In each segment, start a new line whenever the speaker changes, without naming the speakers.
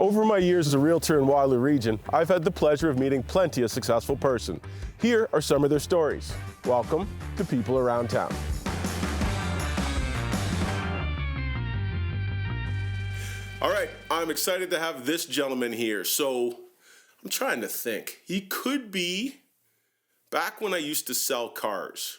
Over my years as a realtor in Waterloo region, I've had the pleasure of meeting plenty of successful person. Here are some of their stories. Welcome to People Around Town. All right, I'm excited to have this gentleman here. So I'm trying to think. He could be back when I used to sell cars.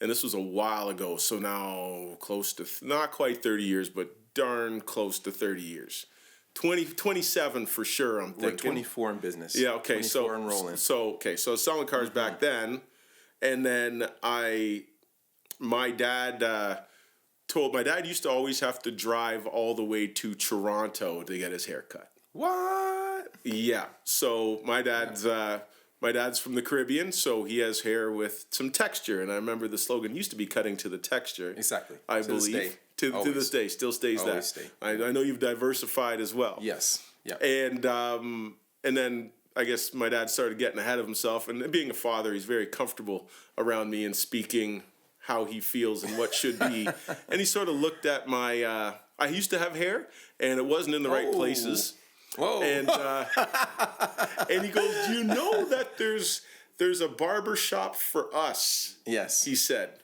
And this was a while ago, so now close to, not quite 30 years, but darn close to 30 years. 27 for sure, I'm thinking.
We're 24 in business.
Yeah, okay.
24 and rolling.
So selling cars back then, and then my dad used to always have to drive all the way to Toronto to get his hair cut.
What?
Yeah. So my dad's from the Caribbean, so he has hair with some texture, and I remember the slogan used to be "cutting to the texture."
Exactly.
I believe. To this day, still stays
Always
that.
stay.
I know you've diversified as well.
Yes. Yeah.
And then I guess my dad started getting ahead of himself, and being a father, he's very comfortable around me and speaking how he feels and what should be. And he sort of looked at my. I used to have hair, and it wasn't in the right places.
Whoa.
And and he goes, "Do you know that there's a barber shop for us?"
Yes.
He said,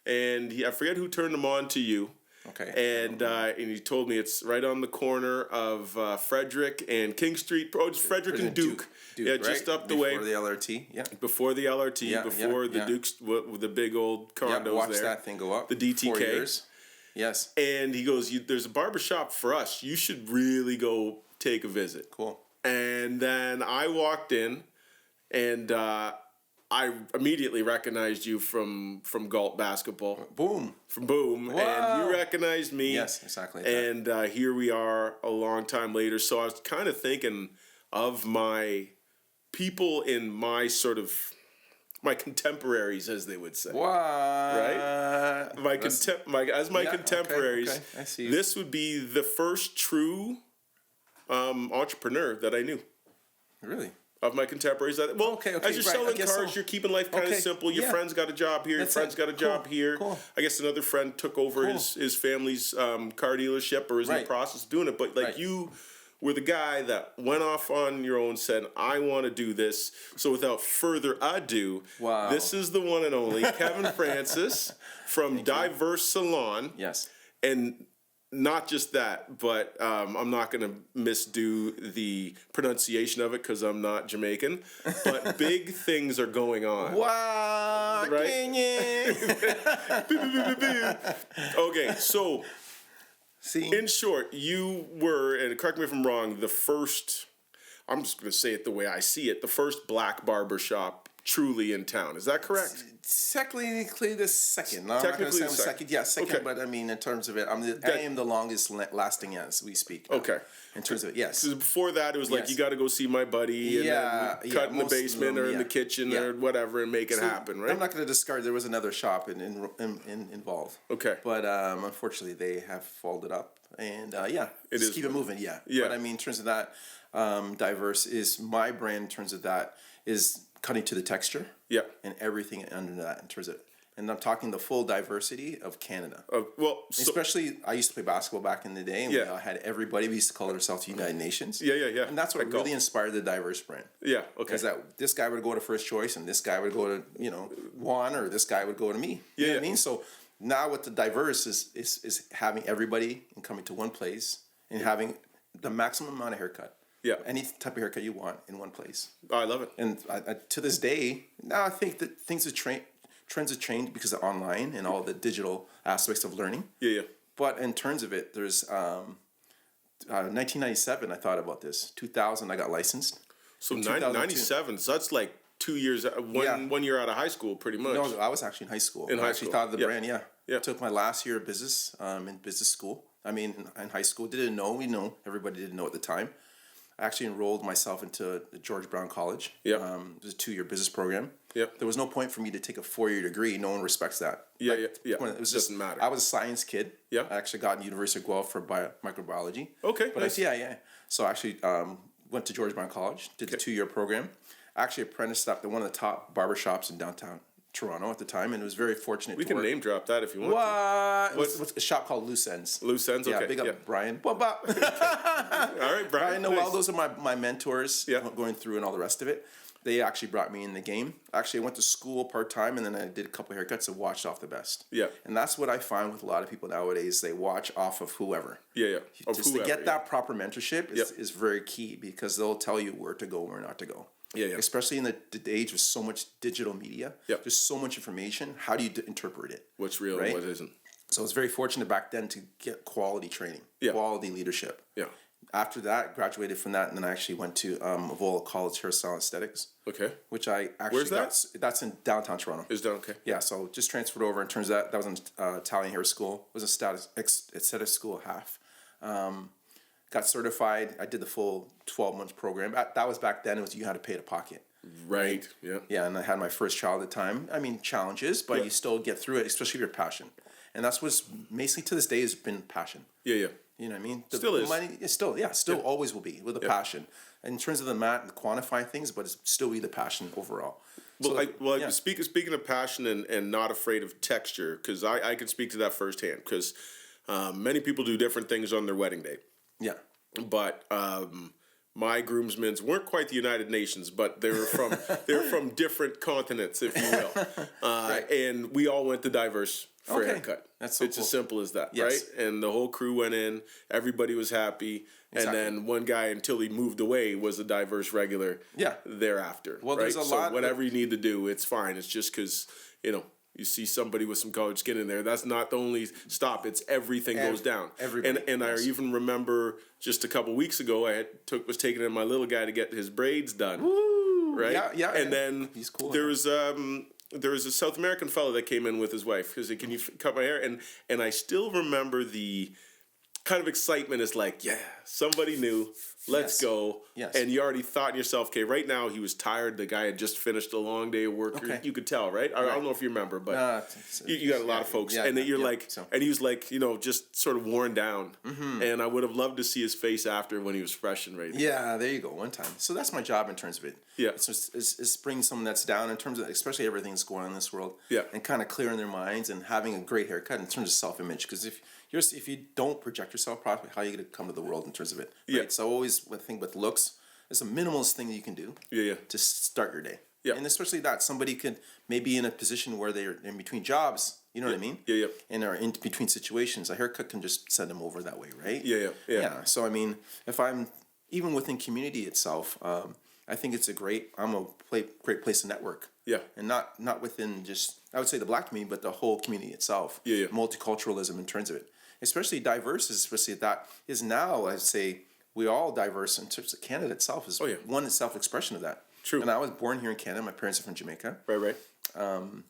and I forget who turned him on to you.
Okay.
And he told me it's right on the corner of Frederick and King Street. Oh, it's Frederick and Duke.
Duke,
Yeah,
right?
just up the way.
Before the LRT. Yeah.
Before the LRT,
Yeah,
before the
yeah.
Duke's, with the big old condos
Yeah, watch
there.
that thing go up.
The DTK.
4 years. Yes.
And he goes, "There's a barber shop for us. You should really go take a visit."
Cool.
And then I walked in, and I immediately recognized you from Galt basketball.
Boom.
From Boom.
Wow.
And you recognized me.
Yes, exactly.
And here we are a long time later. So I was kind of thinking of my people in my sort of, my contemporaries, as they would say.
What?
Right? My contemporaries.
Okay. I see.
This would be the first true entrepreneur that I knew.
Really?
Of my contemporaries. As you're
right,
selling cars, you're keeping life kind of simple. Your friend's got a job here. Your friend's got a job here.
Cool.
I guess another friend took over his family's car dealership or is in the process of doing it. But you were the guy that went off on your own, said, "I want to do this." So without further ado, this is the one and only Kevin Francis from Diverse Salon.
Yes.
And not just that, but I'm not going to misdo the pronunciation of it because I'm not Jamaican. But big things are going on.
Wow.
Right? Okay, so in short, you were, and correct me if I'm wrong, the first, I'm just going to say it the way I see it, the first black barber shop truly in town. Is that correct?
Technically the second. No, I'm not going to say I'm second. Yeah, second. Okay. But I mean, in terms of it, I am the longest lasting as we speak. Now, okay. In terms of it, yes.
Because before that, it was like, you got to go see my buddy and then cut in the basement or in the kitchen or whatever and make it happen, right?
I'm not going to discard. There was another shop involved.
Okay.
But unfortunately, they have folded up. And just keep it moving. Yeah. But I mean, in terms of that, Diverse is my brand. In terms of that, is cutting to the texture. Yeah. And everything under that in terms of, and I'm talking the full diversity of Canada. Especially, I used to play basketball back in the day, and we had everybody. We used to call ourselves United Nations. Yeah. And that's what really inspired the Diverse brand. Yeah. Okay. Because that this guy would go to First Choice, and this guy would go to Juan, or this guy would go to me. You know what I mean? So now with the Diverse is having everybody and coming to one place and having the maximum amount of haircut. Yeah. Any type of haircut you want in one place.
Oh, I love it.
And to this day, now I think that trends have changed because of online and all the digital aspects of learning. Yeah. But in terms of it, there's 1997, I thought about this. 2000, I got licensed.
So 97, so that's like 2 years, one year out of high school, pretty much.
No, I was actually in high school. I actually thought of the brand, yeah. Took my last year of business in business school. I mean, in high school, everybody didn't know at the time. I actually enrolled myself into the George Brown College. It was a 2-year business program. There was no point for me to take a 4-year degree. No one respects that. It was doesn't matter. I was a science kid. I actually got in University of Guelph for microbiology. Okay, but nice. So I actually went to George Brown College, did the 2-year program. I actually apprenticed at one of the top barber shops in downtown Toronto at the time, and it was very fortunate.
We can name drop that if you want.
What's a shop called Loose Ends?
Loose Ends, okay.
Yeah, big up Brian. All
right, Brian.
Noel, nice. Those are my mentors going through and all the rest of it. They actually brought me in the game. Actually, I went to school part-time, and then I did a couple of haircuts and watched off the best. Yeah. And that's what I find with a lot of people nowadays. They watch off of whoever. Yeah. Just to get that proper mentorship is very key, because they'll tell you where to go, where not to go. Yeah. Especially in the age of so much digital media. Yeah. There's so much information. How do you interpret it?
What's real and what isn't?
So I was very fortunate back then to get quality training, quality leadership. Yeah. After that, graduated from that, and then I actually went to Avola College Hairstyle Aesthetics. Okay. Which I actually
Where's that?
That's in downtown Toronto.
Is down, okay.
Yeah, so just transferred over. In terms of that was an Italian hair school. It was a aesthetic school half. Got certified. I did the full 12-month program. That was back then. It was you had to pay out of pocket.
Right. Yeah.
Yeah, and I had my first child at the time. I mean, challenges, but you still get through it, especially if you're passion. And that's what's basically to this day has been passion. Yeah. You know what I mean?
Still is.
Money is still, always will be with a passion. In terms of the quantifying things, but it's still be the passion overall.
Well, speaking of passion and not afraid of texture, because I can speak to that firsthand, because many people do different things on their wedding day. Yeah. But my groomsmen weren't quite the United Nations, but they were from different continents, if you will. Right. And we all went to Diverse for a haircut. It's cool. As simple as that, right? And the whole crew went in. Everybody was happy. Exactly. And then one guy, until he moved away, was a Diverse regular thereafter. Well, there's a lot. So whatever you need to do, it's fine. It's just because, you see somebody with some colored skin in there. That's not the only stop. It's everything goes down. And I even remember just a couple weeks ago, I was taking in my little guy to get his braids done. Woo! Right? Yeah. And then he's cool. There was a South American fellow that came in with his wife. He said, "Can you cut my hair?" And I still remember the kind of excitement is like, yeah, somebody new. Let's go. Yes. And you already thought to yourself, okay, right now he was tired. The guy had just finished a long day of work. Okay. You could tell, right? I don't know if you remember, but you got a lot of folks. And you're like, and he was like, just sort of worn down. Mm-hmm. And I would have loved to see his face after when he was fresh and ready.
Yeah, there you go. One time. So that's my job in terms of it. Yeah. It's bringing someone that's down in terms of, especially everything that's going on in this world. Yeah. And kind of clearing their minds and having a great haircut in terms of self-image. Because if you don't project yourself properly, how are you going to come to the world in terms of it? Right? Yeah. So I always think with looks, it's a minimalist thing that you can do to start your day. Yeah. And especially that somebody could maybe in a position where they're in between jobs, you know what I mean? Yeah. And are in between situations, a haircut can just send them over that way, right? Yeah. So I mean, if I'm even within community itself, I think it's great place to network. Yeah. And not within just, I would say the black community, but the whole community itself. Yeah. Multiculturalism in terms of it. Especially diverse, especially that is now, I'd say, we all diverse in terms of Canada itself is one self-expression of that. True. And I was born here in Canada. My parents are from Jamaica. Right. And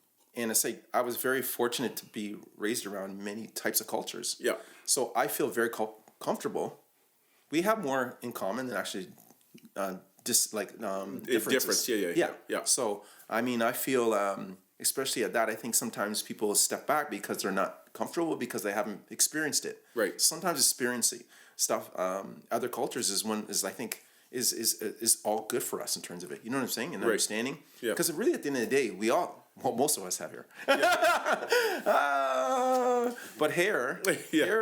I was very fortunate to be raised around many types of cultures. Yeah. So I feel very comfortable. We have more in common than actually differences. Yeah. So, I mean, I feel, especially at that, I think sometimes people step back because they're not comfortable because they haven't experienced it. Right. Sometimes experiencing stuff, other cultures I think is all good for us in terms of it. You know what I'm saying? And understanding. Yeah. Because really, at the end of the day, most of us have hair. Yeah. But hair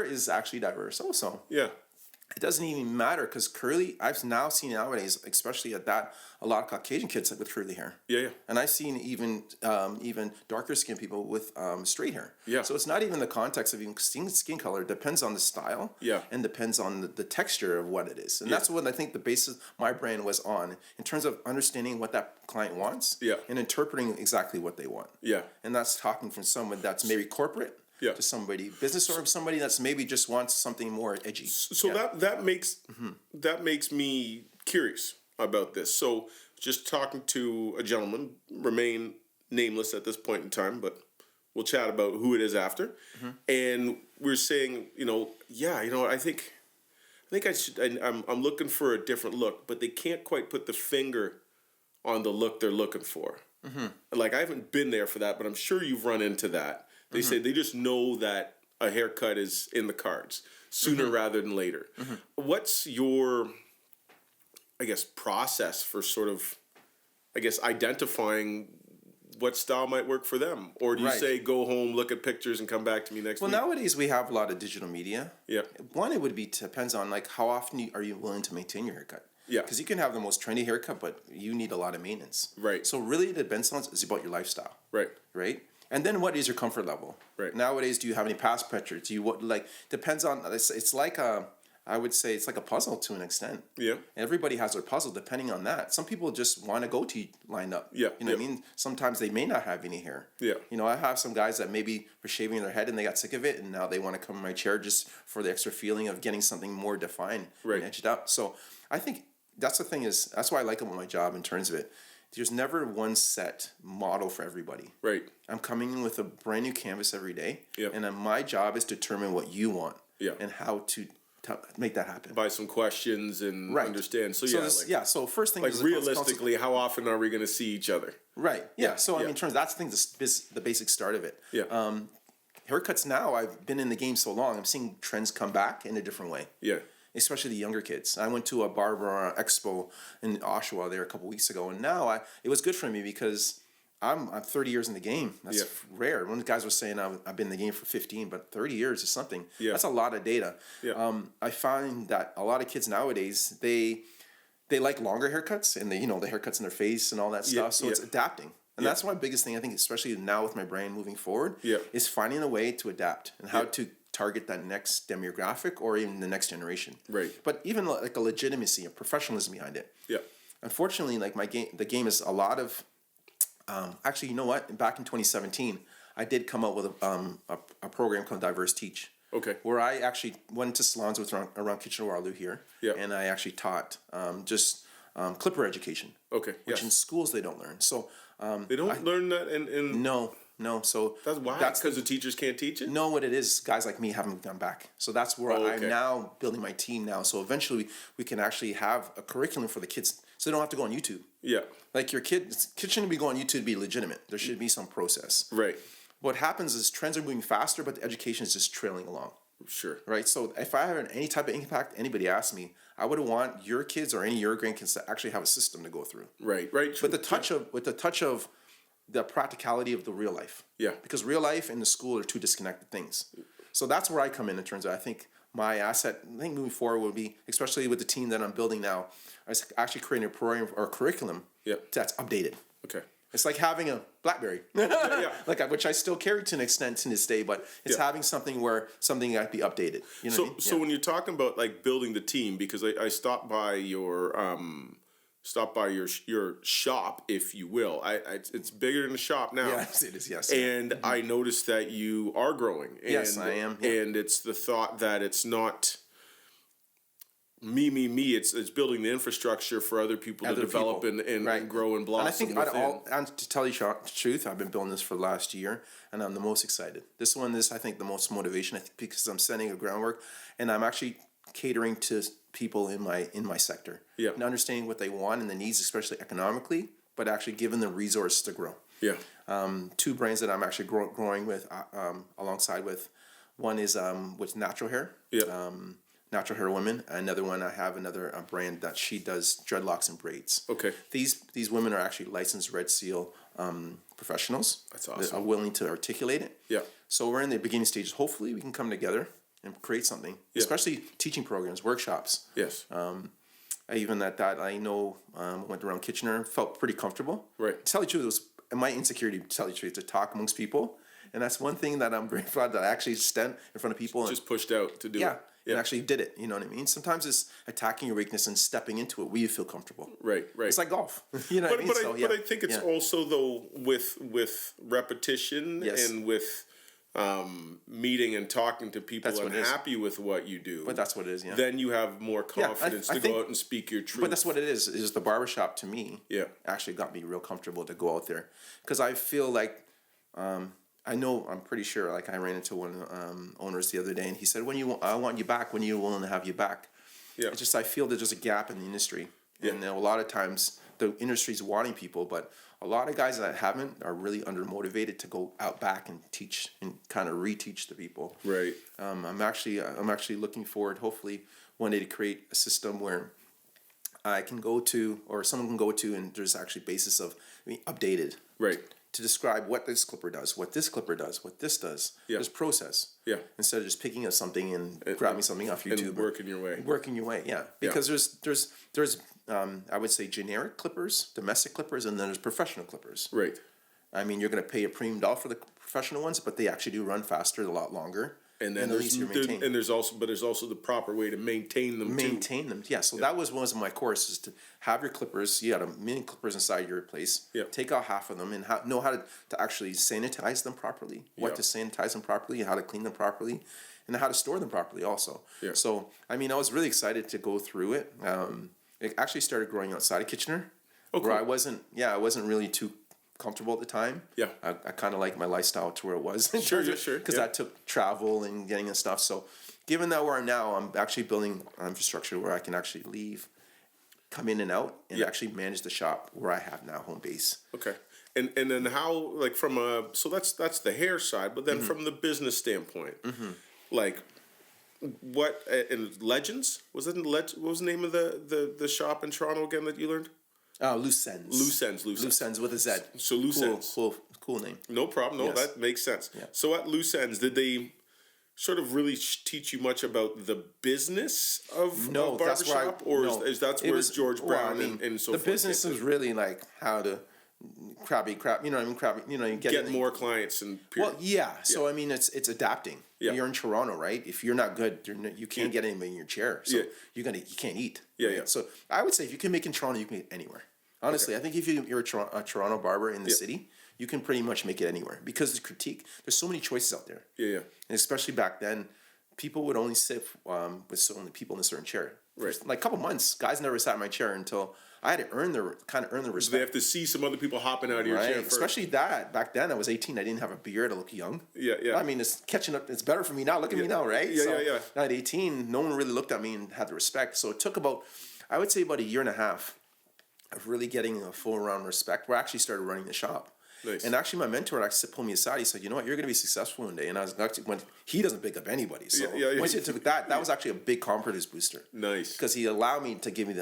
is actually diverse also. Yeah. It doesn't even matter because curly, I've now seen nowadays, especially at that, a lot of Caucasian kids with curly hair. Yeah. And I've seen even darker skinned people with straight hair. Yeah. So it's not even the context of even skin color. It depends on the style. Yeah. And depends on the texture of what it is. And that's what I think the basis my brand was on in terms of understanding what that client wants. Yeah. And interpreting exactly what they want. Yeah. And that's talking from someone that's maybe corporate. Yeah. To somebody business or somebody that's maybe just wants something more edgy. So that makes me curious about this. So just talking to a gentleman, remain nameless at this point in time, but we'll chat about who it is after. Mm-hmm. And we're saying, I think I should. I'm looking for a different look, but they can't quite put the finger on the look they're looking for. Mm-hmm. Like I haven't been there for that, but I'm sure you've run into that. They say they just know that a haircut is in the cards sooner rather than later. Mm-hmm. What's your, process for sort of, identifying
what style might work for them? Or do you say, go home, look at pictures, and come back to me next week?
Well, nowadays we have a lot of digital media.
Yeah.
One, it would be depends on like how often are you willing to maintain your haircut.
Yeah.
Because you can have the most trendy haircut, but you need a lot of maintenance.
Right.
So really, the Ben salons is about your lifestyle.
Right.
Right. And then what is your comfort level?
Right.
Nowadays, do you have any past pressure? Do you what like depends on it's like a. I would say it's like a puzzle to an extent.
Yeah.
Everybody has their puzzle depending on that. Some people just want to go to lined up.
Yeah.
You know what I mean? Sometimes they may not have any hair.
Yeah.
You know, I have some guys that maybe were shaving their head and they got sick of it and now they want to come in my chair just for the extra feeling of getting something more defined and edged up. So I think that's the thing is, that's why I like about my job in terms of it. There's never one set model for everybody.
Right.
I'm coming in with a brand new canvas every day.
Yeah.
And then my job is to determine what you want.
Yeah.
And how to make that happen
by some questions and understand. So
so first thing
is realistically, how often are we going to see each other?
Right. Yeah. So I mean, in terms that's the basic start of it.
Yeah.
Haircuts now. I've been in the game so long. I'm seeing trends come back in a different way.
Yeah.
Especially the younger kids. I went to a Barber expo in Oshawa there a couple weeks ago, and now it was good for me because I'm 30 years in the game. That's rare. One of the guys was saying I've been in the game for 15, but 30 years is something. Yeah. That's a lot of data. Yeah. I find that a lot of kids nowadays, they like longer haircuts and the haircuts in their face and all that stuff. So it's adapting. And that's my biggest thing, I think, especially now with my brand moving forward, is finding a way to adapt and how to target that next demographic or even the next generation.
Right.
But even like a legitimacy, a professionalism behind it. Yeah. Unfortunately, like the game is a lot of actually, you know what? Back in 2017, I did come up with a program called Diverse Teach.
Okay.
Where I actually went to salons around Kitchener-Waterloo here. Yeah. And I actually taught clipper education.
Okay.
Which in schools they don't learn. So
they don't learn that in
No. So
that's why. That's because the teachers can't teach it.
No, what it is, guys like me haven't gone back. So that's where I'm now building my team now. So eventually we can actually have a curriculum for the kids, so they don't have to go on YouTube. Yeah. Like your kid shouldn't be going on YouTube to be legitimate. There should be some process. Right. What happens is trends are moving faster, but the education is just trailing along. Sure. Right. So if I have any type of impact, anybody asks me, I would want your kids or any of your grandkids to actually have a system to go through. Right. Right. With the touch of the practicality of the real life. Yeah. Because real life and the school are two disconnected things. So that's where I come in terms of, I think my asset, I think moving forward will be, especially with the team that I'm building now, is actually creating a program or a curriculum that's updated. Okay. It's like having a BlackBerry, like which I still carry to an extent to this day, but it's having something where something got to be updated. You know what I mean? So when you're talking about like building the team, because I stopped by your shop, if you will. It's bigger than the shop now. Yes, it is. Yes, and I noticed that you are growing. And, yes, I am. Yeah. And it's the thought that it's not me. It's building the infrastructure for other people to develop and grow and blossom. And I think and to tell you the truth, I've been building this for the last year, and I'm the most excited. This one is, I think, the most motivation. I think because I'm setting a groundwork, and I'm actually catering to people in my sector, and understanding what they want and the needs, especially economically, but actually giving them resources to grow. Yeah. Two brands that I'm actually growing with alongside with, one is with natural hair. Yeah. Natural hair women. Another one, I have another brand that she does dreadlocks and braids. Okay. These women are actually licensed Red Seal professionals. That's awesome. That are willing to articulate it. Yeah. So we're in the beginning stages. Hopefully we can come together and create something, especially teaching programs, workshops. Yes. Even that I know went around Kitchener, felt pretty comfortable. Right. To tell you the truth, it was my insecurity, to tell you the truth, to talk amongst people. And that's one thing that I'm very proud that I actually stand in front of people. And just pushed out to do it. Yeah. And actually did it. You know what I mean? Sometimes it's attacking your weakness and stepping into it where you feel comfortable. Right. It's like golf. You know what I mean? But I think it's also, though, with repetition and with meeting and talking to people and happy with what you do. But that's what it is, then you have more confidence to go out and speak your truth. But that's what it is the barbershop to me actually got me real comfortable to go out there. Because I feel like, I'm pretty sure, like I ran into one of the owners the other day and he said, I want you back, when are you willing to have you back? Yeah. It's just, I feel that there's a gap in the industry. Yeah. And a lot of times the industry's wanting people, but a lot of guys that haven't are really undermotivated to go out back and teach and kind of reteach the people. Right. I'm actually looking forward, hopefully, one day to create a system where I can go to, or someone can go to, and there's actually basis of updated. Right. to describe what this clipper does, what this clipper does, what this does. Yeah. There's process. Yeah. Instead of just picking up something and grabbing something off YouTube.
And working your way.
Working your way, yeah. Because there's I would say generic clippers, domestic clippers, and then there's professional clippers.
Right.
I mean, you're going to pay a premium dollar for the professional ones, but they actually do run faster, a lot longer.
And then there's also the proper way to maintain them.
Maintain them, yeah. So that was one of my courses, to have your clippers. You got a million clippers inside your place. Yeah. Take out half of them and know how to actually sanitize them properly. What to sanitize them properly, how to clean them properly, and how to store them properly also. Yeah. So I mean, I was really excited to go through it. It actually started growing outside of Kitchener, where I wasn't really too comfortable at the time. Yeah. I kind of like my lifestyle to where it was. Sure. Because that took travel and getting and stuff. So given that where I'm now, I'm actually building infrastructure where I can actually leave, come in and out, and actually manage the shop where I have now home base.
Okay. And then how, like, from so that's the hair side, but then from the business standpoint, like, what, in Legends? What was the name of the shop in Toronto again that you learned?
Loose Ends.
Loose Ends
with a Z.
So Loose Ends.
Cool name.
No problem. No, that makes sense. Yeah. So at Loose Ends, did they sort of really teach you much about the business of barbershop? Is that where George Brown and so forth?
The business is really like how to get
more clients and
So I mean, it's adapting. Yeah. You're in Toronto, right? If you're not good, you can't get anybody in your chair. So you can't eat. Yeah. So I would say if you can make in Toronto, you can make anywhere. Honestly, I think if you're a Toronto barber in the city, you can pretty much make it anywhere, because there's so many choices out there. Yeah. And especially back then, people would only sit with so many people in a certain chair. Right. For like a couple months, guys never sat in my chair until I had to earn the respect.
So they have to see some other people hopping out of your chair first.
Especially that. Back then, I was 18. I didn't have a beard. I look young. Yeah. I mean, it's catching up. It's better for me now. Look at me now, right? Yeah. At 18, no one really looked at me and had the respect. So it took I would say about a year and a half of really getting a full round respect, where I actually started running the shop. Nice. And actually, my mentor actually pulled me aside. He said, "You know what? You're going to be successful one day." And I was actually, when he doesn't pick up anybody, so once you took that was actually a big confidence booster. Nice, because he allowed me to give me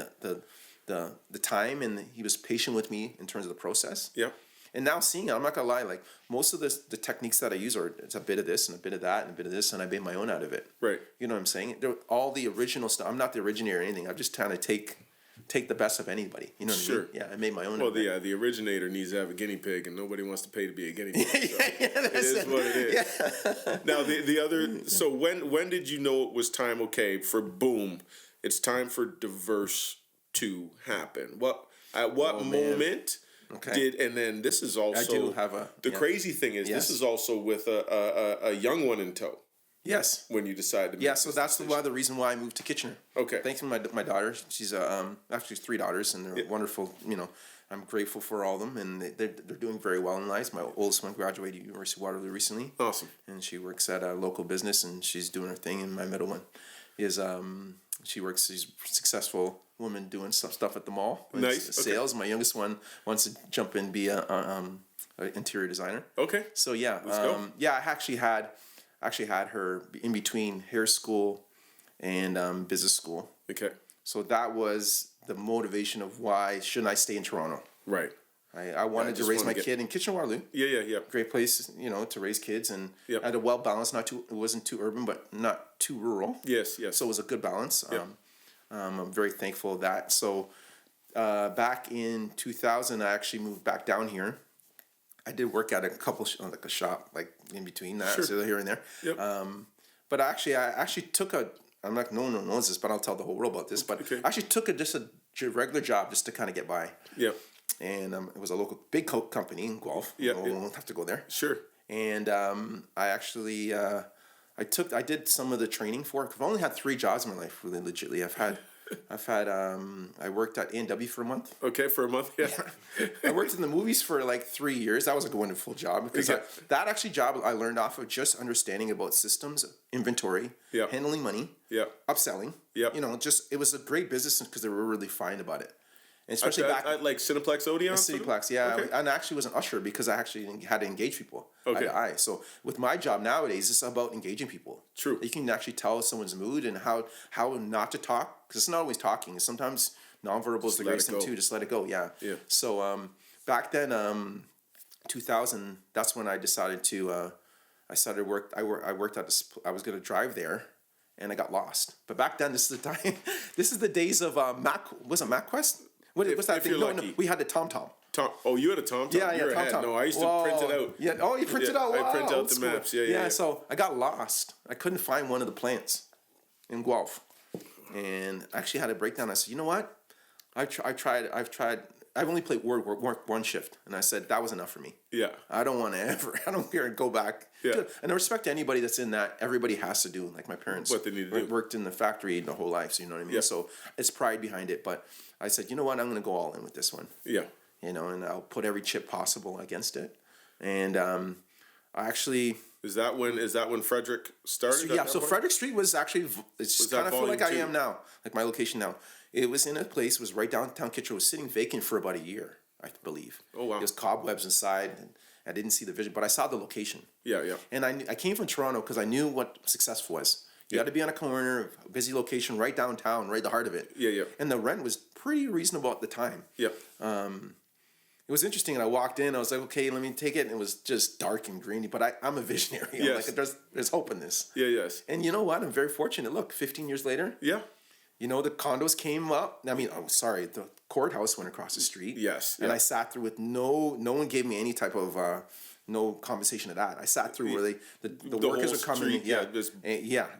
the time, and he was patient with me in terms of the process. Yeah. And now seeing it, I'm not gonna lie. Like, most of the techniques that I use it's a bit of this and a bit of that and a bit of this, and I made my own out of it. Right. You know what I'm saying? All the original stuff. I'm not the originator or anything. I'm just trying to take the best of anybody. You know what I mean? Yeah, I made my own.
Well, the originator needs to have a guinea pig, and nobody wants to pay to be a guinea pig. So it is what it is. Yeah. Now the other. So when did you know it was time? Okay, for boom, it's time for Diverse to happen. At what moment? Okay. And then this is also. I do have the crazy thing is this is also with a young one in tow. Yes. When you decide to make
so that's the reason why I moved to Kitchener. Okay. Thanks to my daughter. She's actually 3 daughters, and they're wonderful. You know, I'm grateful for all of them, and they're doing very well in life. My oldest one graduated Kitchener-Waterloo recently. Awesome. And she works at a local business, and she's doing her thing. And my middle one is she's a successful woman doing stuff at the mall. Nice. Sales. Okay. My youngest one wants to jump in and be an interior designer. Okay. So let's go. I actually had her in between hair school and business school. Okay. So that was the motivation of why shouldn't I stay in Toronto. Right. I wanted to raise my kid in Kitchener-Waterloo. Yeah. Great place, to raise kids, and had a well balanced. It wasn't too urban, but not too rural. Yes. So it was a good balance. Yep. I'm very thankful of that. So back in 2000, I actually moved back down here. I did work at a couple like a shop, like in between that, so here and there. Yep. But I actually took I'm like, no one knows this, but I'll tell the whole world about this. But I actually took just a regular job just to kind of get by. Yep. And it was a local big Coke company in Guelph. Yeah. We won't have to go there. Sure. And I actually I did some of the training for it. I've only had 3 jobs in my life, really legitly. I worked at A&W for a month. Okay, for a month, yeah. I worked in the movies for like 3 years. That was a wonderful job, because that actually job I learned off of just understanding about systems, inventory, handling money, upselling. Yeah. It was a great business because they were really fine about it. And especially back at like Cineplex Odeon? Cineplex, yeah. Okay. And I actually was an usher because I actually had to engage people eye to eye. So with my job nowadays, it's about engaging people. True. You can actually tell someone's mood and how not to talk, because it's not always talking. Sometimes nonverbal is the greatest thing too. Just let it go, yeah. So back then, 2000, that's when I decided to, I worked at I was going to drive there, and I got lost. But back then, this is the time, this is the days of was it MapQuest? What's that thing? No, we had the TomTom.
Oh, you had a TomTom?
Yeah,
You're ahead.
TomTom.
No, I used to print it out.
Yeah. Oh, you print it out? Wow,
I print out the maps. Yeah.
So I got lost. I couldn't find one of the plants in Guelph. And I actually had a breakdown. I said, you know what? I've only played work one shift. And I said, that was enough for me.
Yeah.
I don't care to go back.
Yeah.
And I respect anybody that's in that. Everybody has to do, like my parents.
What they need to do.
Worked in the factory the whole life, so you know what I mean?
Yeah.
So it's pride behind it. But I said, you know what? I'm going to go all in with this one.
Yeah.
And I'll put every chip possible against it. And I actually...
Is that when Frederick started?
So Frederick Street was actually... It's kind of feel like I am now, like my location now. It was in a place, was right downtown Kitchener, was sitting vacant for about a year, I believe.
Oh, wow.
There was cobwebs inside, and I didn't see the vision, but I saw the location.
Yeah.
And I came from Toronto because I knew what success was. You got to be on a corner, a busy location, right downtown, right the heart of it.
Yeah.
And the rent was pretty reasonable at the time.
Yeah.
It was interesting, and I walked in. I was like, "Okay, let me take it." And it was just dark and greeny, but I'm a visionary. I'm like, there's hope in this.
Yeah. Yes.
And you know what? I'm very fortunate. Look, 15 years later.
Yeah.
The condos came up. I mean, I'm sorry, the courthouse went across the street.
Yes.
And I sat through with no one gave me any type of no compensation of that. I sat through where the workers were coming.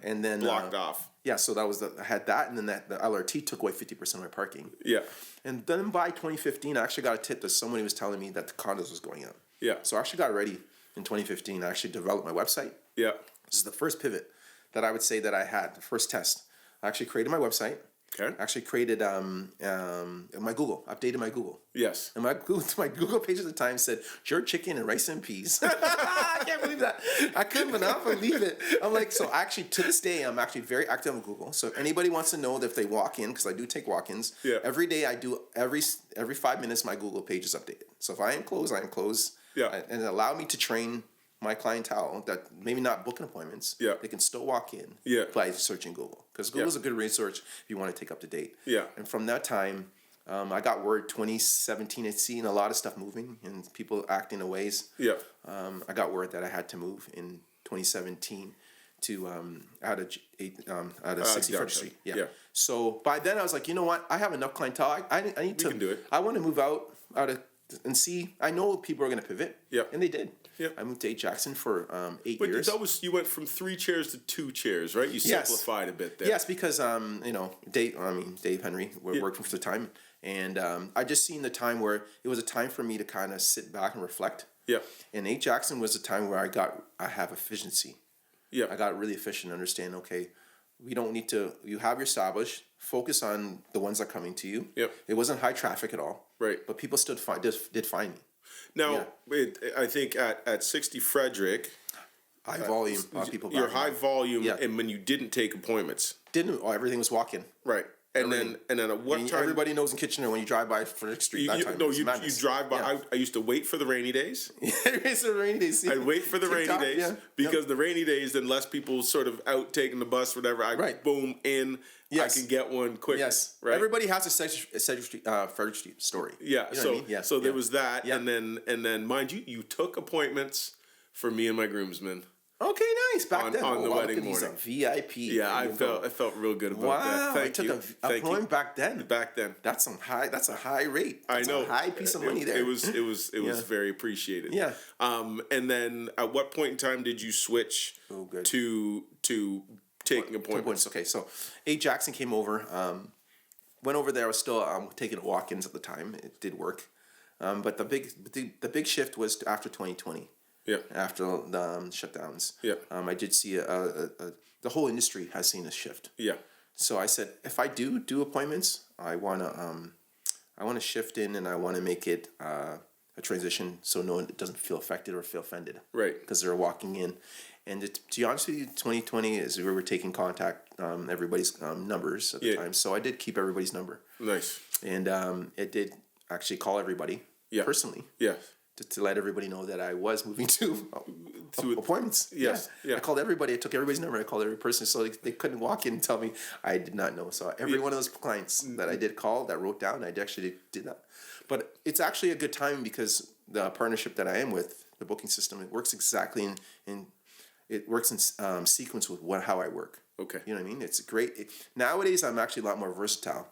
And then
blocked off.
Yeah, so that was I had that, and then the LRT took away 50% of my parking.
Yeah. And
then by 2015, I actually got a tip that somebody was telling me that the condos was going up.
Yeah.
So I actually got ready in 2015. I actually developed my website.
Yeah.
This is the first pivot that I would say that I had, the first test. I actually created my website.
Okay.
Actually created my Google, updated my Google.
Yes.
And my Google page at the time said jerk chicken and rice and peas. I can't believe that. I couldn't believe it. I'm like, so actually to this day, I'm actually very active on Google. So if anybody wants to know that if they walk in, because I do take walk-ins, every day I do every 5 minutes my Google page is updated. So if I am closed. Yeah. And it allowed me to train my clientele that maybe not booking appointments, they can still walk in by searching Google. Because Google's a good resource if you want to take up to date. Yeah. And from that time, I got word 2017, it's seeing a lot of stuff moving and people acting in ways. Yeah. I got word that I had to move in 2017 to out of 61st Street. Yeah. So by then I was like, you know what? I have enough clientele. I need to. We can do it. I want to move out of and see. I know people are going to pivot. Yeah. And they did. Yeah. I moved to 8 Jackson for 8 years.
But you went from 3 chairs to 2 chairs, right? You simplified a bit there.
Yes, because Dave Henry, we're working for the time, and I just seen the time where it was a time for me to kind of sit back and reflect. Yeah. And 8 Jackson was a time where I have efficiency. Yeah. I got really efficient and understand, okay, we don't need to, you have your established, focus on the ones that are coming to you. Yep. It wasn't high traffic at all. Right. But people did find me.
Now, I think at 60 Frederick,
high volume people.
You're high volume, and when you didn't take appointments,
everything was walk-in. Right.
And then at what time?
Everybody knows in Kitchener when you drive by Frederick Street.
You drive by. Yeah. I used to wait for the rainy days.
I'd
wait for the rainy days because the rainy days, then less people sort of out taking the bus, whatever. Boom in. Yes. I can get one quick. Yes. Right.
Everybody has a Frederick Street story.
Yeah. You know what I mean? So there was that, and then mind you, you took appointments for me and my groomsman.
Okay, nice. Back then,
on the wedding morning,
VIP.
Yeah, I felt real good about that. Thank you.
Thank you. Back then.
Back then,
that's a high rate.
I know,
a high piece of money there.
It was very appreciated. Yeah. And then at what point in time did you switch to taking appointments?
Okay, so 8 Jackson came over. Went over there. I was still taking walk-ins at the time. It did work, but the big shift was after 2020. Yeah. After the shutdowns. Yeah. I did see the whole industry has seen a shift. Yeah. So I said, if I do appointments, I wanna shift in and I wanna make it a transition so no one doesn't feel affected or feel offended. Right. Because they're walking in, and to be honest with you, 2020 is we were taking contact everybody's numbers at the time, so I did keep everybody's number. Nice. And it did actually call everybody personally. Yeah. To let everybody know that I was moving to appointments. Yes. Yeah. I called everybody. I took everybody's number. I called every person so they couldn't walk in and tell me I did not know. So every one of those clients that I did call, that wrote down, I actually did that. But it's actually a good time because the partnership that I am with, the booking system, it works exactly it works in sequence with how I work.
Okay.
You know what I mean? It's great. Nowadays, I'm actually a lot more versatile.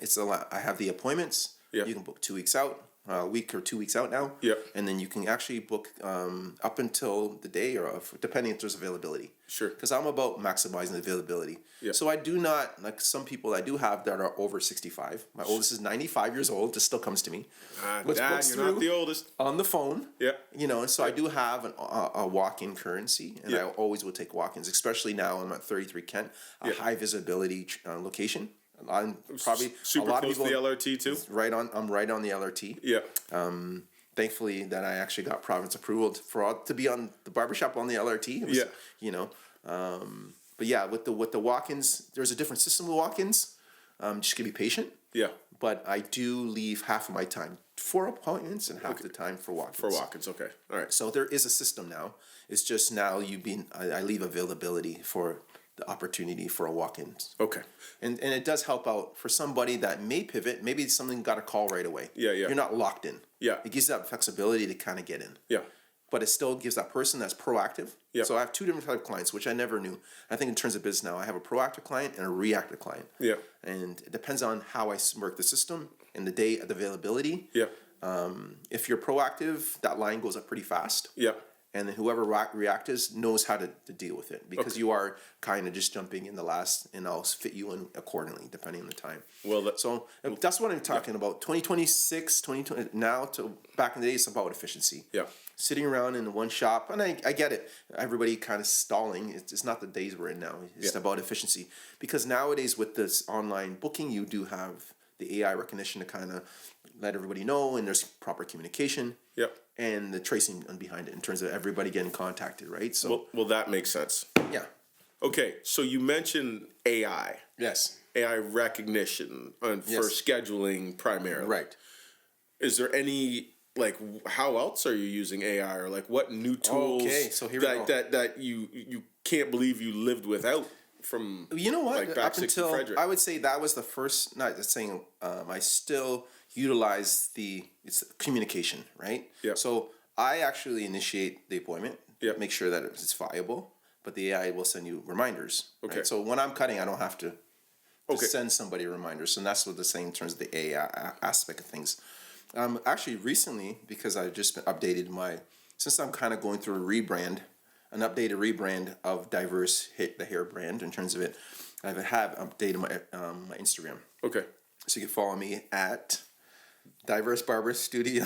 It's a lot. I have the appointments.
Yeah.
You can book 2 weeks out, a week or 2 weeks out now.
Yeah.
And then you can actually book up until the day depending if there's availability.
Sure.
Because I'm about maximizing the availability.
Yeah.
So I do not, like some people I do have that are over 65. My oldest is 95 years old. This still comes to me.
Dad, you're not the oldest.
On the phone.
Yeah.
You know, so I do have a walk-in currency, and I always will take walk-ins, especially now I'm at 33 Kent, a high visibility location. I'm probably
super
a lot
close
of people,
to the LRT too.
I'm right on the LRT.
Yeah.
Thankfully that I actually got province approval to be on the barbershop on the LRT. It was, you know, but yeah, with the walk-ins, there's a different system with walk-ins. Just to be patient.
Yeah.
But I do leave half of my time for appointments and half the time for walk-ins.
For walk-ins, okay. All right.
So there is a system now. It's just now I leave availability for the opportunity for a walk-in.
Okay.
And it does help out for somebody that may pivot. Maybe something got a call right away.
Yeah.
You're not locked in.
Yeah.
It gives that flexibility to kind of get in.
Yeah.
But it still gives that person that's proactive.
Yeah.
So I have 2 different types of clients, which I never knew. I think in terms of business now, I have a proactive client and a reactive client.
Yeah.
And it depends on how I work the system and the day of the availability.
Yeah.
If you're proactive, that line goes up pretty fast.
Yeah.
And then whoever reactors knows how to deal with it because you are kind of just jumping in the last, and I'll fit you in accordingly depending on the time.
Well,
that's what I'm talking about. 2026, 2020 now to back in the day, it's about efficiency.
Yeah.
Sitting around in one shop, and I get it. Everybody kind of stalling. It's not the days we're in now. It's about efficiency because nowadays with this online booking, you do have the AI recognition to kind of let everybody know, and there's proper communication.
Yep.
And the tracing behind it in terms of everybody getting contacted, right? So
well, that makes sense.
Yeah.
Okay, so you mentioned AI.
Yes.
AI recognition for scheduling primarily.
Right.
Is there any how else are you using AI, or what new tools
so here we go.
that you can't believe you lived without from
up until Frederick. I would say that was the first. Not just saying I still utilize it's communication, right?
Yeah.
So I actually initiate the appointment.
Yeah.
Make sure that it's viable, but the AI will send you reminders.
Okay.
Right? So when I'm cutting, I don't have to send somebody reminders, and that's what they're saying in terms of the AI aspect of things. Actually, recently, because I've just updated since I'm kind of going through an updated rebrand of Diverse the hair brand in terms of it, I have updated my Instagram.
Okay.
So you can follow me at Diverse Barber Studio.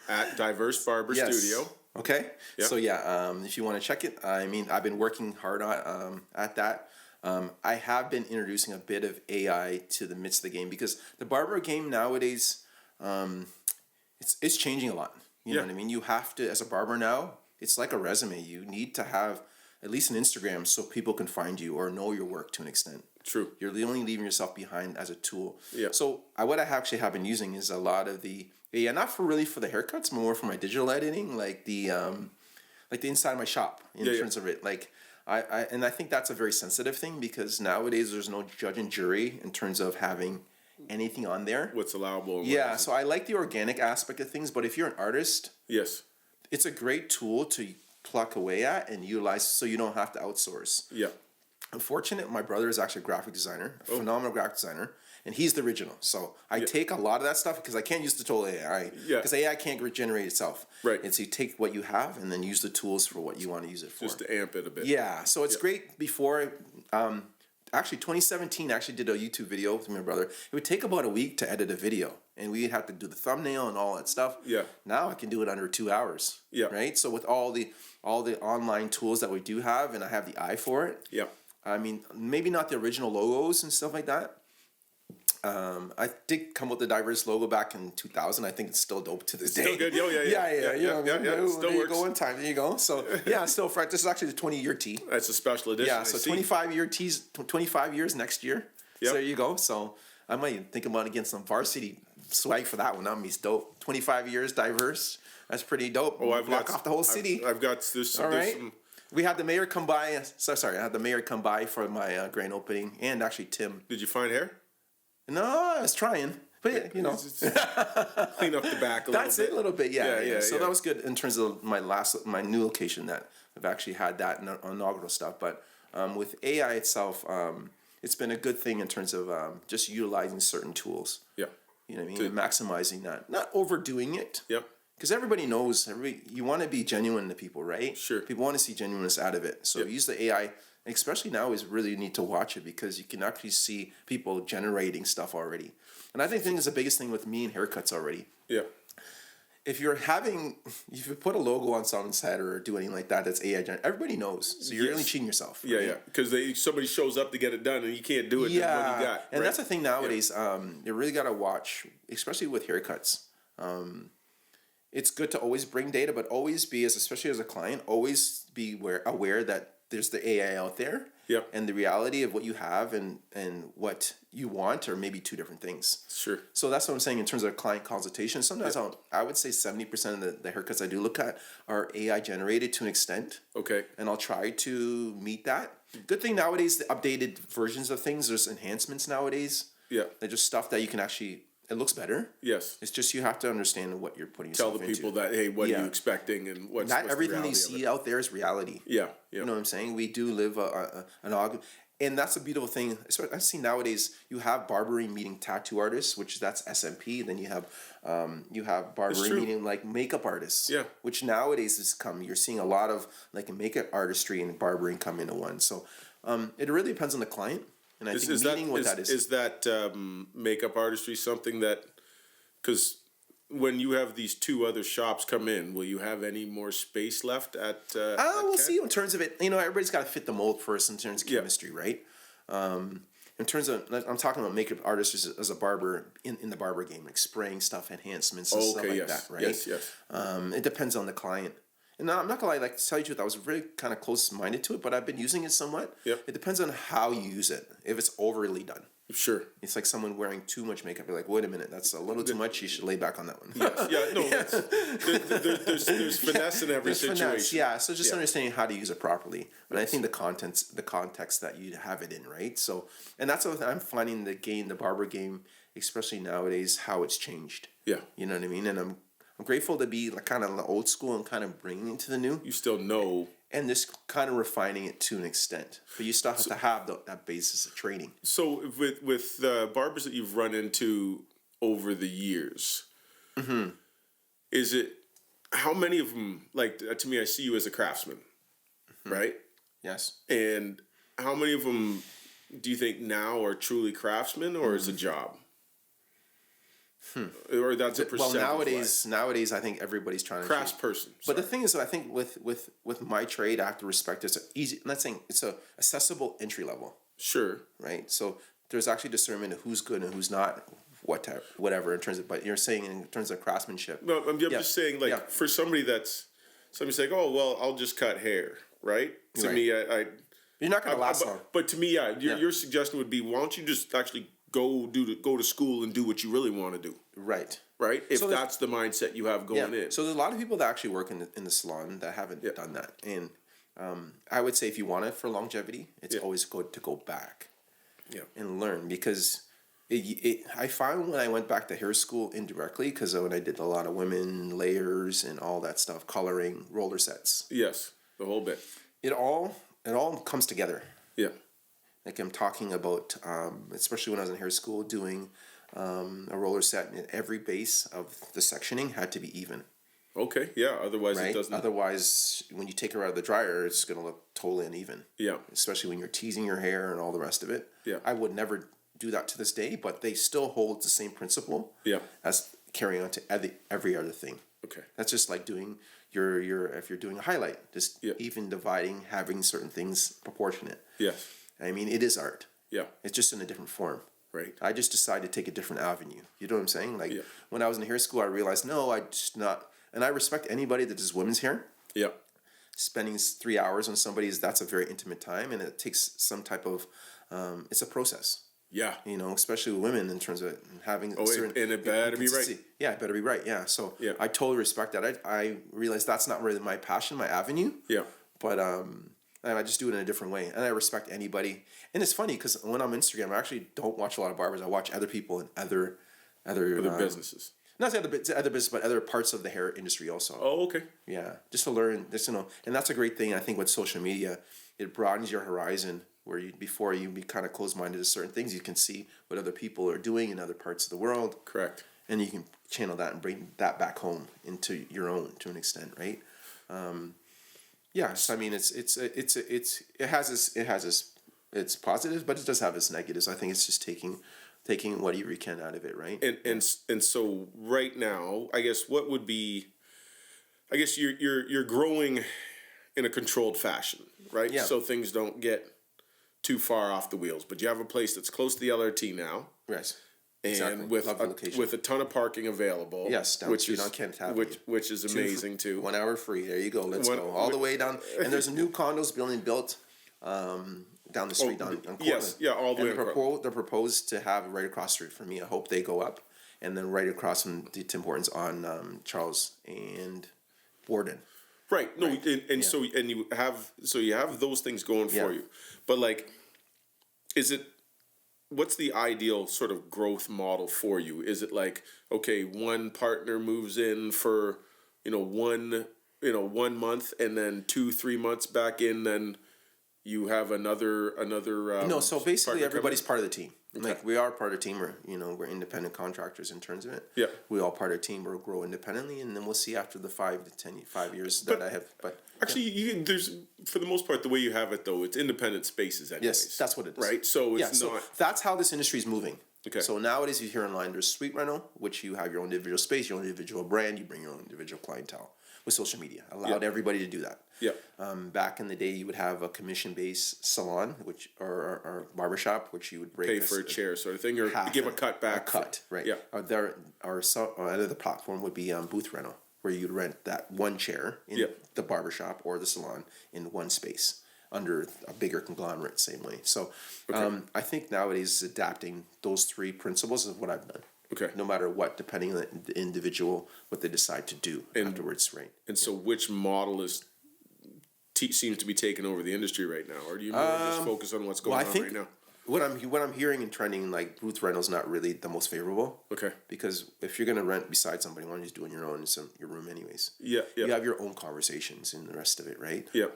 At Diverse Barber Studio.
Okay.
Yep.
So if you want to check it, I mean, I've been working hard at that. I have been introducing a bit of AI to the midst of the game because the barber game nowadays, it's changing a lot. You know what I mean? You have to, as a barber now, it's like a resume. You need to have at least an Instagram so people can find you or know your work to an extent.
True.
You're only leaving yourself behind as a tool.
Yeah.
So what I actually have been using is a lot of the not for the haircuts, but more for my digital editing, like the inside of my shop in terms of it. I think that's a very sensitive thing because nowadays there's no judge and jury in terms of having anything on there.
What's allowable.
So I like the organic aspect of things, but if you're an artist,
yes,
it's a great tool to pluck away at and utilize so you don't have to outsource.
Yeah.
I'm fortunate my brother is actually a graphic designer, a phenomenal graphic designer, and he's the original. So I take a lot of that stuff because I can't use the tool AI. Because AI can't regenerate itself.
Right.
And so you take what you have and then use the tools for what you want to use it for.
Just to amp it a bit.
Yeah. So it's great before... actually, 2017, I actually did a YouTube video with my brother. It would take about a week to edit a video, and we'd have to do the thumbnail and all that stuff.
Yeah.
Now I can do it under 2 hours. Yeah. Right. So with all the online tools that we do have, and I have the eye for it. Yeah. I mean, maybe not the original logos and stuff like that. I did come up with the Diverse logo back in 2000. I think it's still dope to this day.
Still good.
Yeah.
Still works.
Go one time. There you go. So still fresh. This is actually the 20-year tee.
That's a special edition.
Yeah, so 25-year tees, 25 years next year. Yep. So there you go. So I might think about getting some varsity swag for that one. That means dope. 25 years Diverse. That's pretty dope.
Oh, I've
block off the whole city.
I've got this. All right.
We had the mayor come by. I had the mayor come by for my grand opening, and actually Tim.
Did you find hair?
No, I was trying. But clean
up the back a little bit.
That's it a little bit, yeah. So that was good in terms of my new location that I've actually had that inaugural stuff. But with AI itself, it's been a good thing in terms of just utilizing certain tools.
Yeah.
You know what I mean? And maximizing that. Not overdoing it.
Yep.
Because everybody knows, you want to be genuine to people, right?
Sure.
People want to see genuineness out of it. So use the AI, especially now is really need to watch it because you can actually see people generating stuff already. And I think is the biggest thing with me and haircuts already.
Yeah.
If you put a logo on someone's head or do anything like that, that's AI generated, everybody knows. So you're really cheating yourself.
Right? Yeah. Because somebody shows up to get it done and you can't do it.
Yeah.
What you got,
and that's the thing nowadays. You really got to watch, especially with haircuts. It's good to always bring data, but always be, especially as a client, always be aware that there's the AI out there.
Yep.
And the reality of what you have and what you want are maybe two different things.
Sure.
So that's what I'm saying in terms of client consultation. Sometimes I would say 70% of the haircuts I do look at are AI generated to an extent.
Okay.
And I'll try to meet that. Good thing nowadays, the updated versions of things, there's enhancements nowadays.
Yeah.
They're just stuff that you can actually... It looks better.
Yes.
It's just you have to understand what you're putting yourself into.
Tell the people that, hey, what are you expecting and what's
not
what's
everything they see out there is reality.
Yeah.
You know what I'm saying? We do live and that's a beautiful thing. I see nowadays you have barbering meeting tattoo artists, which that's SMP. Then you have barbering meeting like makeup artists.
Yeah.
Which nowadays you're seeing a lot of like makeup artistry and barbering come into one. So it really depends on the client. And I think meaning what that is. Is
that makeup artistry something that, because when you have these two other shops come in, will you have any more space left at
we'll see in terms of it. Everybody's got to fit the mold first in terms of chemistry, right? In terms of, I'm talking about makeup artists as a barber in the barber game, like spraying stuff, enhancements and stuff like that, right?
Yes.
It depends on the client. And I'm not gonna lie, like to tell you the truth, I was really kind of close-minded to it, but I've been using it somewhat.
Yep.
It depends on how you use it. If it's overly done.
Sure.
It's like someone wearing too much makeup. You're like, wait a minute, that's a little too much. You should lay back on that one.
Yes. Yeah. No. There's finesse in every situation.
Finesse, yeah. So just understanding how to use it properly, and I think the context that you have it in, right? So, and that's what I'm finding the barber game, especially nowadays, how it's changed.
Yeah.
You know what I mean? And I'm grateful to be like kind of the old school and kind of bringing it to the new.
You still know.
And just kind of refining it to an extent. But you still have to have that basis of training. So
with the barbers that you've run into over the years, is it, how many of them, like to me, I see you as a craftsman, right?
Yes.
And how many of them do you think now are truly craftsmen or is a job? Or that's a percentage.
Well, nowadays, I think everybody's trying to
craftsperson.
But the thing is, I think with my trade, I have to respect it's easy. I'm not saying it's a accessible entry level.
Sure.
Right. So there's actually discernment of who's good and who's not. Whatever in terms of, but you're saying in terms of craftsmanship.
No, I'm just saying for somebody's like, oh well, I'll just cut hair, right? To me,
you're not gonna last long.
But to me, your suggestion would be, why don't you just actually go to school and do what you really want to do.
Right.
If that's the mindset you have going in.
So there's a lot of people that actually work in the salon that haven't done that. And I would say if you want it for longevity, it's always good to go back and learn. Because I found when I went back to hair school indirectly, because when I did a lot of women, layers and all that stuff, coloring, roller sets.
Yes, the whole bit.
It all comes together.
Yeah.
Like I'm talking about, especially when I was in hair school, doing a roller set, and every base of the sectioning had to be even.
Okay, yeah. Otherwise, it doesn't.
Otherwise, when you take her out of the dryer, it's going to look totally uneven.
Yeah.
Especially when you're teasing your hair and all the rest of it.
Yeah.
I would never do that to this day, but they still hold the same principle.
Yeah.
As carrying on to every other thing.
Okay.
That's just like doing if you're doing a highlight, just even dividing, having certain things proportionate.
Yes.
I mean, it is art.
Yeah.
It's just in a different form.
Right.
I just decided to take a different avenue. You know what I'm saying? Like when I was in hair school, I realized, I just not, and I respect anybody that does women's hair.
Yeah.
Spending 3 hours on somebody's, that's a very intimate time, and it takes some type of, it's a process.
Yeah.
Especially with women in terms of having
certain... And it better be right.
Yeah, it better be right, yeah. So I totally respect that. I realized that's not really my passion, my avenue.
Yeah.
But I just do it in a different way. And I respect anybody. And it's funny because when I'm on Instagram, I actually don't watch a lot of barbers. I watch other people and other other
businesses.
Not other business, but other parts of the hair industry also.
Oh, okay.
Yeah, just to learn, just and that's a great thing. I think with social media, it broadens your horizon. Where before you be kind of closed-minded to certain things, you can see what other people are doing in other parts of the world.
Correct.
And you can channel that and bring that back home into your own to an extent, right? Yes, I mean it has its positives, but it does have its negatives. I think it's just taking whatever you can out of it, right?
And so right now, I guess what would be, I guess you're growing in a controlled fashion, right?
Yeah.
So things don't get too far off the wheels, but you have a place that's close to the LRT now.
Yes.
And
exactly.
with a ton of parking available.
Yes, down the street on Kent Avenue.
Which is amazing too.
1 hour free. There you go. Let's go all the way down. And there's a new condos being built down the street on Cortland.
Yes, yeah, all the way.
They're proposed to have right across the street from me. I hope they go up, and then right across from the Tim Hortons on Charles and Borden.
Right. No, right. And so you have those things going for you, but like, what's the ideal sort of growth model for you? Is it like, okay, one partner moves in for, 1 month and then 2-3 months back in, then you have another
no, so basically everybody's part of the team. Okay. Like we are part of the team. We're independent contractors in terms of it.
Yeah.
We all part of the team. We'll grow independently, and then we'll see after the 5 years that I have. But
actually, there's for the most part the way you have it though, it's independent spaces anyways.
Yes, that's what it is.
Right. So it's not.
That's how this industry is moving.
Okay.
So nowadays you hear online there's suite rental, which you have your own individual space, your own individual brand, you bring your own individual clientele. With social media, allowed everybody to do that.
Yeah.
Back in the day, you would have a commission-based salon, or barbershop, which you would break
pay for a chair sort of thing, or give a cut back.
Right?
Yeah.
Another platform would be booth rental, where you'd rent that one chair in the barbershop or the salon in one space under a bigger conglomerate, same way. So, I think nowadays adapting those three principles is what I've done.
Okay.
No matter what, depending on the individual, what they decide to do afterwards, right?
And so, which model seems to be taking over the industry right now, or do you just focus on what's going on right now?
What I'm hearing and trending, like booth rental is not really the most favorable.
Okay.
Because if you're gonna rent beside somebody, why don't you just do it on your own in your room, anyways?
Yeah.
You have your own conversations and the rest of it, right?
Yeah.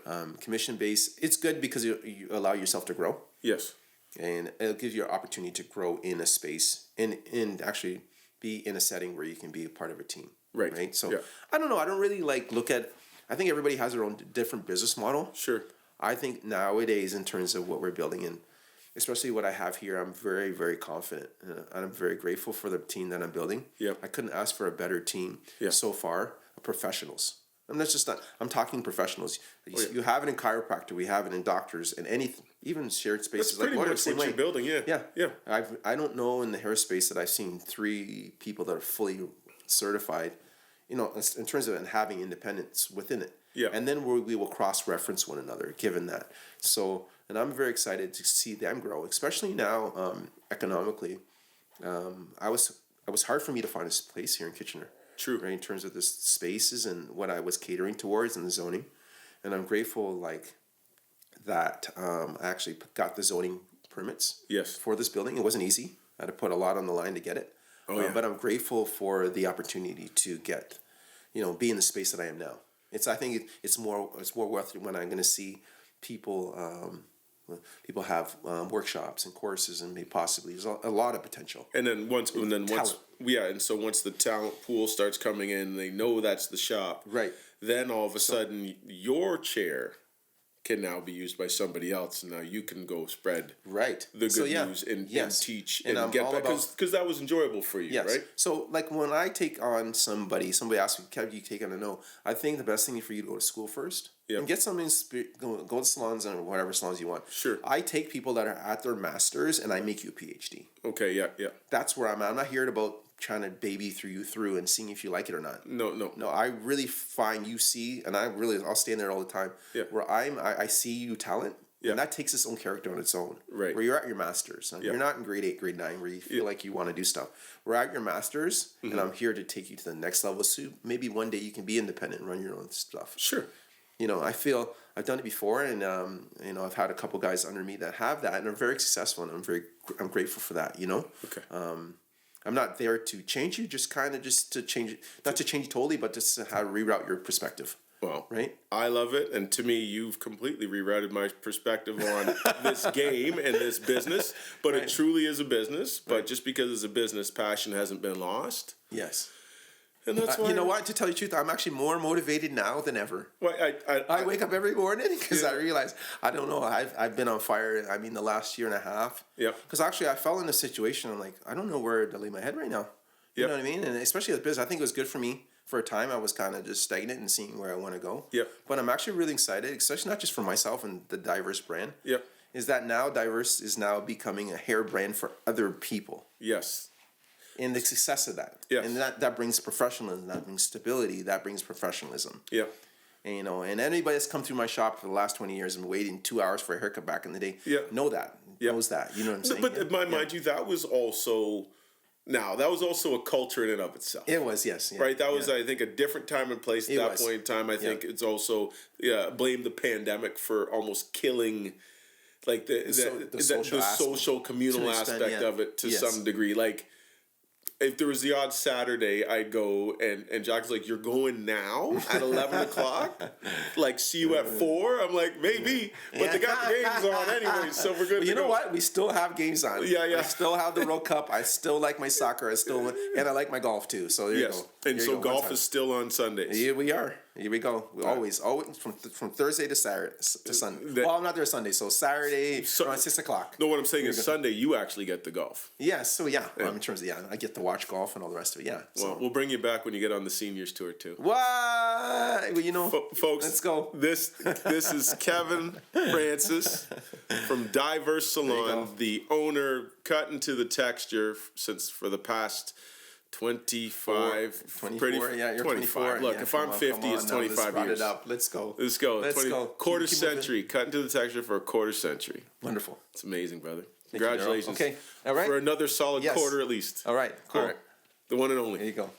Commission based, it's good because you allow yourself to grow.
Yes. And
it'll give you an opportunity to grow in a space and actually be in a setting where you can be a part of a team. Right. So I don't know. I don't really look at. I think everybody has their own different business model.
Sure.
I think nowadays, in terms of what we're building in, especially what I have here, I'm very, very confident, and I'm very grateful for the team that I'm building.
Yeah.
I couldn't ask for a better team so far of professionals. And that's just not. I'm talking professionals. You have it in chiropractor. We have it in doctors and even shared spaces.
That's pretty much what you're building. Yeah.
I don't know in the hair space that I've seen 3 people that are fully certified. In terms of having independence within it.
Yeah.
And then we will cross-reference one another, given that. So, and I'm very excited to see them grow, especially now economically. It was hard for me to find a place here in Kitchener.
True.
Right, in terms of the spaces and what I was catering towards and the zoning. And I'm grateful that I actually got the zoning permits for this building. It wasn't easy. I had to put a lot on the line to get it. But I'm grateful for the opportunity to get, be in the space that I am now. I think it's more worth it when I'm going to see people have workshops and courses and maybe possibly there's a lot of potential.
So once the talent pool starts coming in, they know that's the shop.
Right.
Then all of a sudden your chair can now be used by somebody else, and now you can go spread the good news and teach and get back because that was enjoyable for you, right?
So when I take on somebody asks me, "Can you take on a no?" I think the best thing is for you to go to school first and get something. Go to salons and whatever salons you want. Sure. I take people that are at their masters and I make you a PhD.
Okay. Yeah.
That's where I'm at. I'm not here about trying to baby you through and seeing if you like it or not.
No.
I really find you see, and I'll stand there all the time. Yeah. Where I see you talent, and that takes its own character on its own.
Right.
Where you're at your masters, and you're not in grade 8, grade 9, where you feel like you want to do stuff. We're at your masters, and I'm here to take you to the next level. So maybe one day you can be independent and run your own stuff.
Sure.
I feel I've done it before, and I've had a couple guys under me that have that, and are very successful, and I'm grateful for that.
Okay.
I'm not there to change you, just kind of just to change it, not to change it totally, but just how to reroute your perspective.
Well,
right?
I love it. And to me, you've completely rerouted my perspective on this game and this business. But it truly is a business. But just because it's a business, passion hasn't been lost.
Yes.
And that's why.
You know what? To tell you the truth, I'm actually more motivated now than ever.
Well,
I wake up every morning because I realize, I don't know, I've been on fire, I mean, the last year and a half.
Yeah.
Because actually, I fell in a situation, I'm like, I don't know where to lay my head right now. You know what I mean? And especially with business, I think it was good for me. For a time, I was kind of just stagnant and seeing where I want to go.
Yep.
But I'm actually really excited, especially not just for myself and the Diverse brand.
Yep.
Is that now Diverse is now becoming a hair brand for other people.
Yes.
And the success of that.
Yes.
And that brings professionalism, that brings stability, that brings professionalism.
Yeah.
And, you know, and anybody that's come through my shop for the last 20 years and waiting 2 hours for a haircut back in the day, know that. Knows that. You know what I'm saying?
But mind you, that was also... Now, that was also a culture in and of itself.
It was, yes. Yeah,
right? That was, I think, a different time and place at that point in time. I think it's also, blame the pandemic for almost killing, like, the social communal aspect of it to some degree. Like, if there was the odd Saturday, I'd go and Jack's like, "You're going now at 11 o'clock? Like, see you at 4?" I'm like, maybe, but they got the games on anyway, so we're good.
But you know what? We still have games on.
Yeah.
I still have the World Cup. I still like my soccer. And I like my golf too. So there you go.
And so golf is still on Sundays.
Here we are. Here we go. Always from Thursday to Saturday to Sunday. Well, I'm not there Sunday, so Saturday around 6 o'clock.
No, what I'm saying is Sunday you actually get the golf.
Yeah. So in terms of I get to watch golf and all the rest of it. Yeah.
Well, we'll bring you back when you get on the seniors tour too.
What? Well, you know,
folks,
let's go.
This is Kevin Francis from Diverse Salon, the owner, cutting to the texture since for the past 24,
you're 24.
Look, if I'm 50, it's 25 years.
Let's go.
Let's go. Quarter century, cutting to the texture for a quarter century.
Wonderful.
It's amazing, brother. Congratulations.
Okay. All right.
For another solid quarter at least.
All right. Cool.
All right. The one and only.
There you go.